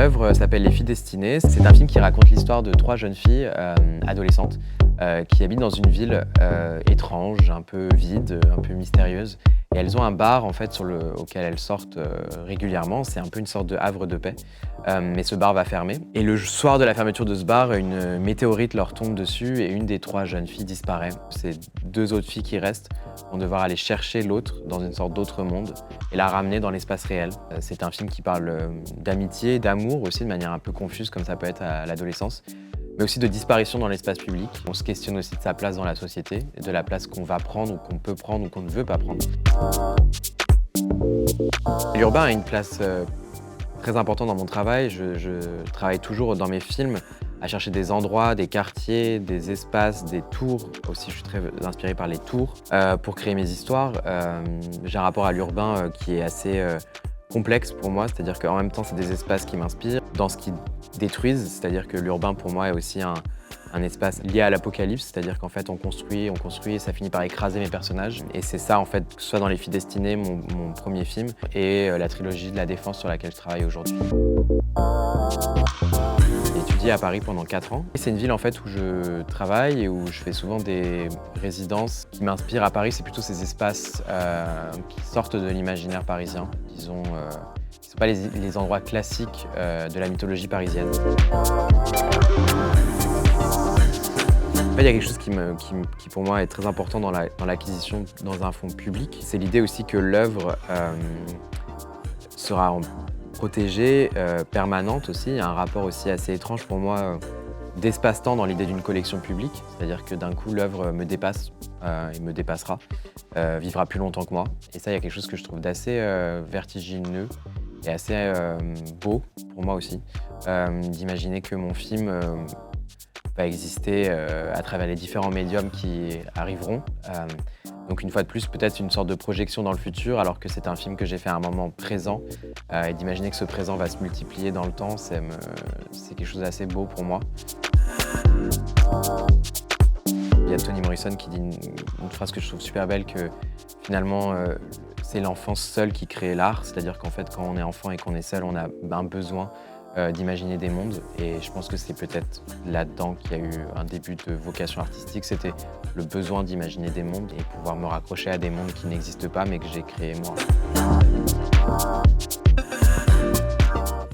L'œuvre s'appelle Les filles destinées. C'est un film qui raconte l'histoire de 3 jeunes filles adolescentes qui habitent dans une ville étrange, un peu vide, un peu mystérieuse. Et elles ont un bar en fait, auquel elles sortent régulièrement. C'est un peu une sorte de havre de paix. Mais ce bar va fermer. Et le soir de la fermeture de ce bar, une météorite leur tombe dessus et une des 3 jeunes filles disparaît. Ces 2 autres filles qui restent vont devoir aller chercher l'autre dans une sorte d'autre monde et la ramener dans l'espace réel. C'est un film qui parle d'amitié, d'amour aussi, de manière un peu confuse comme ça peut être à l'adolescence, mais aussi de disparition dans l'espace public. On se questionne aussi de sa place dans la société, et de la place qu'on va prendre ou qu'on peut prendre ou qu'on ne veut pas prendre. L'urbain a une place très importante dans mon travail. Je travaille toujours dans mes films à chercher des endroits, des quartiers, des espaces, des tours. Aussi, je suis très inspiré par les tours pour créer mes histoires. J'ai un rapport à l'urbain qui est assez complexe pour moi, c'est-à-dire qu'en même temps, c'est des espaces qui m'inspirent dans ce qu'ils détruisent, c'est-à-dire que l'urbain, pour moi, est aussi un espace lié à l'apocalypse, c'est-à-dire qu'en fait, on construit et ça finit par écraser mes personnages. Et c'est ça, en fait, que ce soit dans Les filles destinées, mon premier film, et la trilogie de la Défense sur laquelle je travaille aujourd'hui. J'ai étudié à Paris pendant 4 ans. C'est une ville en fait où je travaille et où je fais souvent des résidences. Ce qui m'inspire à Paris, c'est plutôt ces espaces qui sortent de l'imaginaire parisien, disons, qui ne sont pas les endroits classiques de la mythologie parisienne. Il y a quelque chose qui pour moi est très important dans l'acquisition dans un fonds public. C'est l'idée aussi que l'œuvre sera protégée, permanente aussi. Il y a un rapport aussi assez étrange pour moi d'espace-temps dans l'idée d'une collection publique. C'est-à-dire que d'un coup, l'œuvre me dépasse et me dépassera, vivra plus longtemps que moi. Et ça, il y a quelque chose que je trouve d'assez vertigineux et assez beau pour moi aussi, d'imaginer que mon film va exister à travers les différents médiums qui arriveront. Donc une fois de plus, peut-être une sorte de projection dans le futur, alors que c'est un film que j'ai fait à un moment présent. Et d'imaginer que ce présent va se multiplier dans le temps, c'est quelque chose d'assez beau pour moi. Il y a Toni Morrison qui dit une phrase que je trouve super belle, que finalement, c'est l'enfance seule qui crée l'art. C'est-à-dire qu'en fait, quand on est enfant et qu'on est seul, on a un besoin d'imaginer des mondes, et je pense que c'est peut-être là-dedans qu'il y a eu un début de vocation artistique. C'était le besoin d'imaginer des mondes et pouvoir me raccrocher à des mondes qui n'existent pas mais que j'ai créés moi.